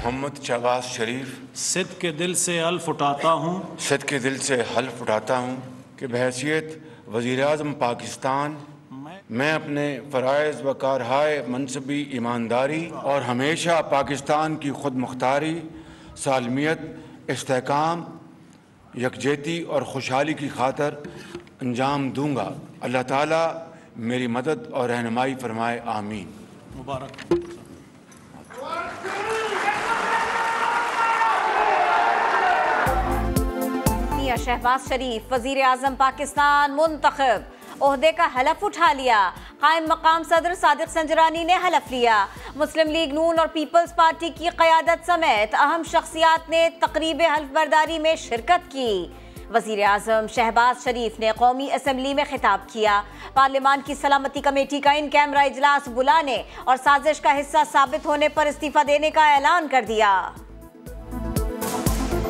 मोहम्मद शहबाज शरीफ सिद्क़ के दिल से हल्फ उठाता हूँ सिद्क़ के दिल से हल्फ उठाता हूँ कि बहैसियत वज़ीर-ए-आज़म पाकिस्तान मैं अपने फ़राइज़ व कारहाय मनसबी ईमानदारी और हमेशा पाकिस्तान की खुद मुख्तारी, सालमियत, इस्तेहकाम, यकजहती और खुशहाली की खातर अंजाम दूँगा। अल्लाह ताला मेरी मदद और रहनुमाई फरमाए, आमीन। मुबारक। शहबाज शरीफ वजीर आजम पाकिस्तान मुंतखब, ओहदे का हलफ उठा लिया। कायम मकाम सदर सादिक संजरानी ने हलफ लिया। मुस्लिम लीग नून और पीपल्स पार्टी की क़यादत समेत अहम शख्सियात ने तकरीब हल्फ बर्दारी में शिरकत की। वजीर आजम शहबाज शरीफ ने कौमी असम्बली में खिताब किया। पार्लियामान की सलामती कमेटी का इन कैमरा इजलास बुलाने और साजिश का हिस्सा साबित होने पर इस्तीफा देने का ऐलान कर दिया।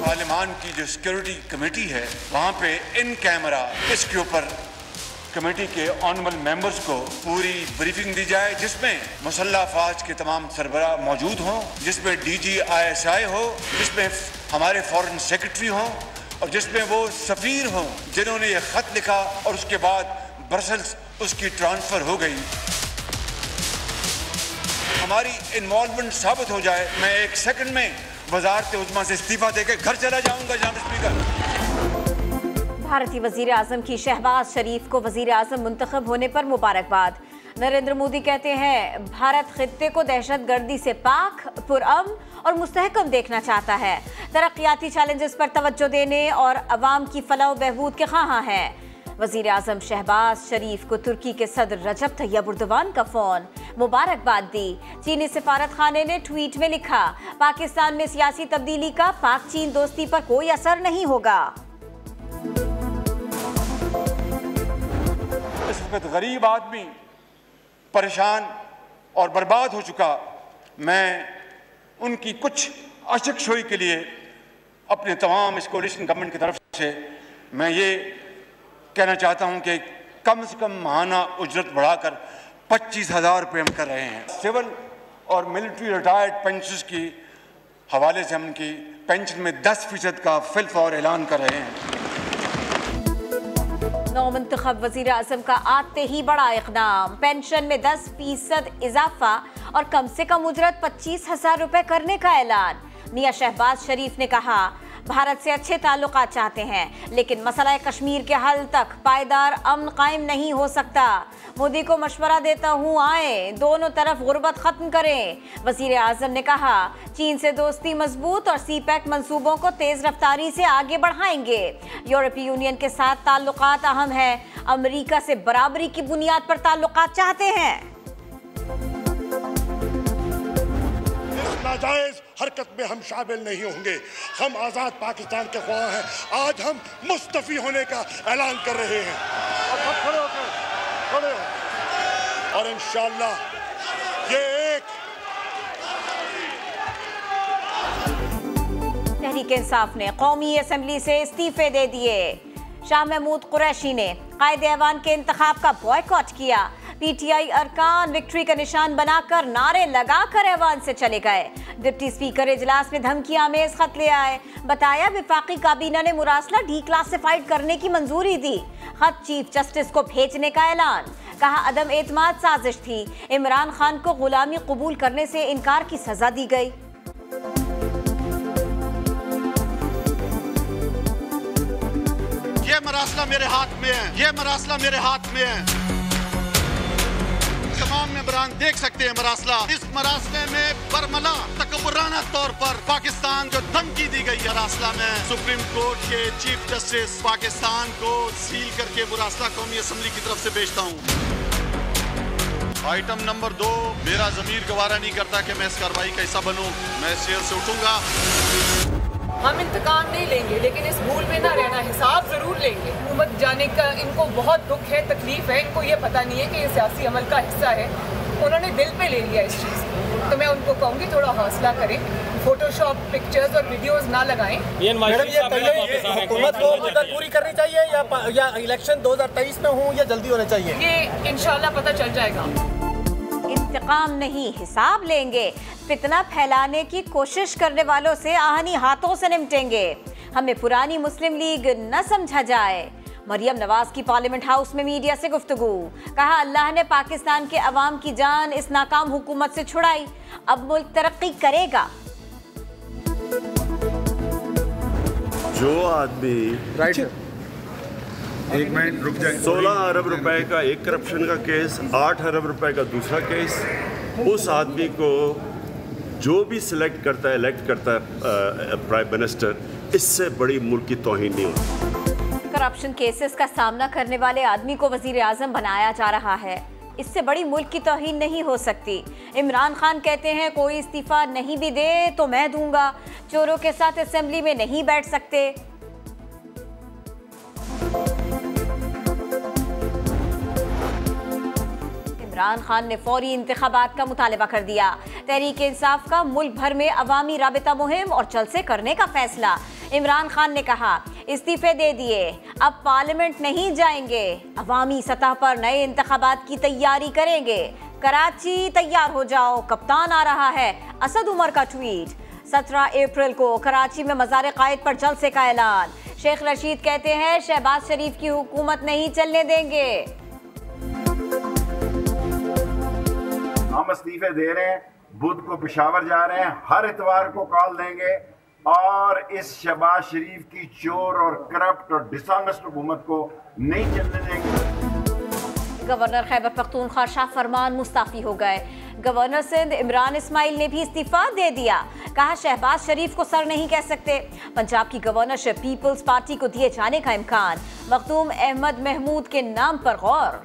पार्लियामान की जो सिक्योरिटी कमेटी है वहाँ पे इन कैमरा इसके ऊपर कमेटी के ऑनरेबल मेंबर्स को पूरी ब्रीफिंग दी जाए, जिसमें मुसल्लह अफवाज के तमाम सरबराह मौजूद हों, जिसमें DG ISI हो, जिसमें हमारे फॉरेन सेक्रेटरी हों और जिसमें वो सफ़ीर हों जिन्होंने ये ख़त लिखा और उसके बाद ब्रसल्स उसकी ट्रांसफ़र हो गई। हमारी इन्वॉल्वमेंट साबित हो जाए, मैं 1 सेकंड में वज़ारत उज़्मा से इस्तीफा देकर घर चला जाऊंगा। जनाब स्पीकर, भारतीय वजीर आजम की शहबाज शरीफ को वजीर आजम मुंतखब होने पर मुबारकबाद। नरेंद्र मोदी कहते हैं भारत खित्ते को दहशत गर्दी से पाक, पुरअमन और मुस्तहकम देखना चाहता है। तरक्याती चैलेंजेस पर तवज्जो देने और अवाम की फलाह बहबूद के ख्वाहां है। वजीर आजम शहबाज शरीफ को तुर्की के सदर रजब तैयब एर्दोगान का फोन, मुबारकबाद दी। चीनी सिफारत खाने ने ट्वीट में लिखा, पाकिस्तान में सियासी तब्दीली का पाक चीन दोस्ती पर कोई असर नहीं होगा। इस वक्त गरीब आदमी परेशान और बर्बाद हो चुका, मैं उनकी कुछ अशकशोई के लिए अपने तमाम इस कोलिशन गवर्नमेंट की तरफ से मैं ये कहना चाहता हूं कि कम से कम माहाना उजरत बढ़ाकर 25,000 रुपये हम कर रहे हैं। सिविल और मिलिट्री रिटायर्ड पेंशनर्स की हवाले से हम उनकी पेंशन में 10% का फिलफौर ऐलान कर रहे हैं। नौमुंतखब वजीर आजम का आते ही बड़ा इक़दाम, पेंशन में 10% इजाफा और कम से कम उजरत 25,000 रुपये करने का ऐलान। मियां शहबाज शरीफ ने कहा, भारत से अच्छे ताल्लुकात चाहते हैं, लेकिन मसला कश्मीर के हल तक पायदार अमन कायम नहीं हो सकता। मोदी को मशवरा देता हूँ, आए दोनों तरफ गुर्बत खत्म करें। वजीर आजम ने कहा, चीन से दोस्ती मजबूत और CPEC मंसूबों को तेज रफ्तारी से आगे बढ़ाएंगे। यूरोपीय यूनियन के साथ ताल्लुकात अहम है, अमेरिका से बराबरी की बुनियाद पर ताल्लुकात चाहते हैं। नाजायज हरकत में हम शामिल नहीं होंगे। हम आज़ाद पाकिस्तान के ख्वाह हैं। आज हम मुस्तफ़ी होने का ऐलान कर रहे हैं और इंशाअल्लाह ये एक तहरीक इंसाफ ने कौमी असम्बली से इस्तीफे दे दिए। शाह महमूद कुरैशी ने कायदे ऐवान के इंतखाब का बॉयकॉट किया। PTI अरकान विक्ट्री का निशान बनाकर नारे लगाकर ऐवान से चले गए। डिप्टी स्पीकर इजलास में धमकियां में खत ले आए। बताया विफाकी काबीना ने मुरासला डीक्लासिफाइड करने की मंजूरी दी। खत चीफ जस्टिस को भेजने का ऐलान। कहा, अदम एतमाद साजिश थी। इमरान खान को गुलामी कबूल करने से इनकार की सजा दी गई। ये मरासला मेरे हाथ में है, ये मरासला मेरे हाथ में है। तमाम मेंबरान देख सकते हैं मरासला। इस मरासले में बरमला तकब्बुराना तौर पर पाकिस्तान को धमकी दी गई है। मरासला में सुप्रीम कोर्ट के चीफ जस्टिस पाकिस्तान को सील करके मरासला कौमी असम्बली की तरफ से भेजता हूँ। आइटम नंबर 2, मेरा ज़मीर गवारा नहीं करता कि मैं इस कार्रवाई का हिस्सा बनूं। मैं इस चेयर से उठूंगा। हम इंतकाम नहीं लेंगे, लेकिन इस भूल में ना रहना, हिसाब जरूर लेंगे। हुकूमत जाने का इनको बहुत दुख है, तकलीफ है। इनको ये पता नहीं है कि ये सियासी अमल का हिस्सा है। उन्होंने दिल पे ले लिया इस चीज़ को। तो मैं उनको कहूँगी थोड़ा हौसला करें, फोटोशॉप पिक्चर्स और वीडियोस ना लगाएं। मैडम ये हुकूमत को मुद्दत पूरी करनी चाहिए या इलेक्शन 2023 में हो या जल्दी होना चाहिए? ये इंशाल्लाह पता चल जाएगा। इंतकाम नहीं, हिसाब लेंगे। फितना फैलाने की कोशिश करने वालों से आहनी हाथों से निपटेंगे। हमें पुरानी मुस्लिम लीग न समझा जाए। मरियम नवाज की पार्लियामेंट हाउस में मीडिया से गुफ्तगू, कहा अल्लाह ने पाकिस्तान के अवाम की जान इस नाकाम हुकूमत से छुड़ाई, अब मुल्क तरक्की करेगा। जो आदमी एक मिनट रुक जाए। 16 अरब रुपए का एक करप्शन का केस, 8 अरब रुपए का दूसरा केस, उस आदमी को जो भी सिलेक्ट करता है, इलेक्ट करता है प्राइम मिनिस्टर, इससे बड़ी मुल्क की तौहीन नहीं होती। करप्शन केसेस का सामना करने वाले आदमी को वजीर आजम बनाया जा रहा है, इससे बड़ी मुल्क की तौहीन नहीं हो सकती। इमरान खान कहते हैं कोई इस्तीफा नहीं भी दे तो मैं दूंगा, चोरों के साथ असेंबली में नहीं बैठ सकते। इमरान खान ने फौरी इंतखाबात का मुतालबा कर दिया। तहरीक इंसाफ का मुल्क भर में अवामी राबिता मुहिम और जलसे करने का फैसला। इमरान खान ने कहा इस्तीफे दे दिए, अब पार्लियामेंट नहीं जाएंगे, अवामी सतह पर नए इंतखाबात की तैयारी करेंगे। कराची तैयार हो जाओ, कप्तान आ रहा है। असद उमर का ट्वीट। 17 अप्रैल को कराची में मज़ार कायद पर जलसे का ऐलान। शेख रशीद कहते हैं शहबाज शरीफ की हुकूमत नहीं चलने देंगे। हम इस्तीफे दे रहे हैं, बुध को पेशावर जा रहे हैं, हर इतवार को कॉल देंगे और इस शहबाज शरीफ की चोर और करप्ट और डिसऑनेस्ट हुकूमत को नहीं चलने देंगे। गवर्नर खैबर पख्तूनख्वा शाह फरमान मुस्ताफी हो गए। गवर्नर सिंध इमरान इस्माइल ने भी इस्तीफा दे दिया, कहा शहबाज शरीफ को सर नहीं कह सकते। पंजाब की गवर्नरशिप पीपल्स पार्टी को दिए जाने का इम्कान। मखदूम अहमद महमूद के नाम पर गौर।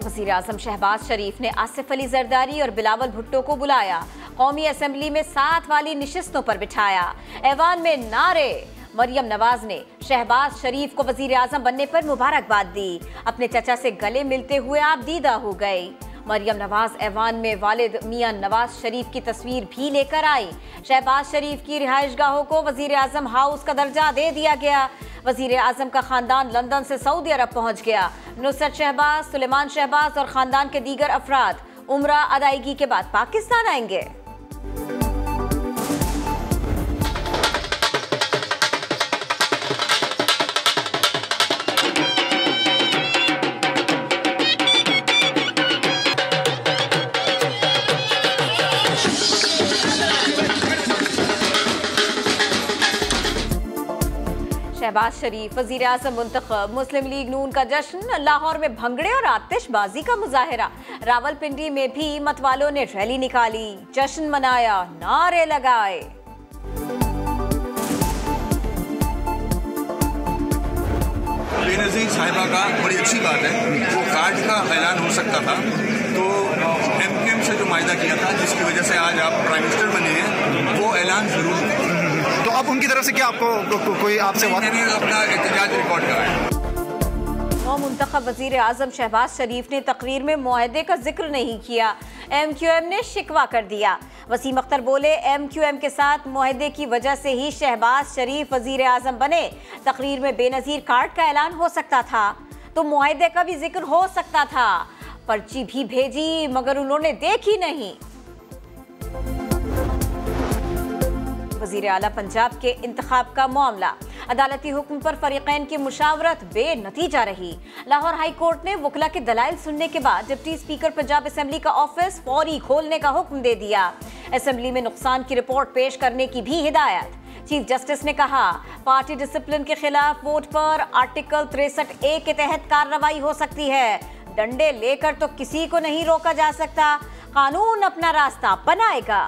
वज़ीर आज़म शहबाज शरीफ ने आसिफ अली जरदारी और बिलावल भुट्टो को बुलाया, कौमी असम्बली में 7 वाली निशिस्तों पर बिठाया, ऐवान में नारे। मरियम नवाज ने शहबाज शरीफ को वज़ीर आज़म बनने पर मुबारकबाद दी, अपने चचा से गले मिलते हुए आप दीदा हो गई। मरियम नवाज ऐवान में वालिद मियां नवाज शरीफ की तस्वीर भी लेकर आई। शहबाज शरीफ की रिहाइशगाहों को वज़ीर आज़म हाउस का दर्जा दे दिया गया। वज़ीर आज़म का खानदान लंदन से सऊदी अरब पहुंच गया। नुसरत शहबाज, सुलेमान शहबाज और खानदान के दीगर अफराद उम्रा अदायगी के बाद पाकिस्तान आएंगे। शहबाज शरीफ वज़ीर आज़म मुंतखब। मुस्लिम लीग नून का जश्न। लाहौर में भंगड़े और आतिशबाजी का मुजाहिरा। रावलपिंडी में भी मतवालों ने रैली निकाली, जश्न मनाया, नारे लगाए। बेनज़ीर साहिबा का बड़ी अच्छी बात है, वो कार्ड का ऐलान हो सकता था तो एमक्यूएम से जो मायदा किया था, जिसकी वजह से आज आप प्राइम मिनिस्टर बने हैं, वो ऐलान जरूर तो अब उनकी तरफ से क्या आपको कोई आपसे अपना एहतजाज रिकॉर्ड कराया। मुंतखब वज़ीर आज़म शहबाज शरीफ ने तकरीर में मुआहदे का जिक्र नहीं किया, एमक्यूएम ने शिकवा कर दिया। वसीम अख्तर बोले एमक्यूएम के साथ मुआहदे की वजह से ही शहबाज शरीफ वज़ीर आज़म बने। तकरीर में बेनज़ीर कार्ड का ऐलान हो सकता था तो मुआहदे का भी जिक्र हो सकता था। पर्ची भी भेजी मगर उन्होंने देखी नहीं। वज़ीर आला पंजाब के इंतखाब का मामला। अदालती हुक्म पर फरीकैन की मुशावरत बेनतीजा रही। लाहौर हाई कोर्ट ने वकला के दलाइल सुनने के बाद डिप्टी स्पीकर पंजाब असेंबली का ऑफिस फौरी खोलने का हुक्म दे दिया। असेंबली में नुकसान की रिपोर्ट पेश करने की भी हिदायत। चीफ जस्टिस ने कहा पार्टी डिसिप्लिन के खिलाफ वोट पर आर्टिकल 63A के तहत कार्रवाई हो सकती है। डंडे लेकर तो किसी को नहीं रोका जा सकता, कानून अपना रास्ता बनाएगा।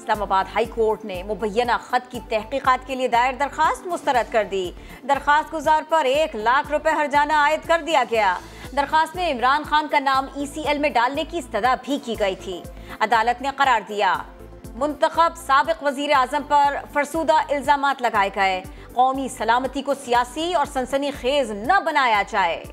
इस्लामाबाद हाई कोर्ट ने मुबैना खत की तहकीकात के लिए दायर दरखास्त मुस्तरद कर दी। दरखास्त गुजार पर 1 लाख रुपए हर्जाना आयद कर दिया गया। दरखास्त में इमरान खान का नाम ECL में डालने की इस्तदा भी की गई थी। अदालत ने करार दिया मुंतखब साबिक वजीर आजम पर फरसूदा इल्जामात लगाए गए, कौमी सलामती को सियासी और सनसनीखेज न बनाया जाए।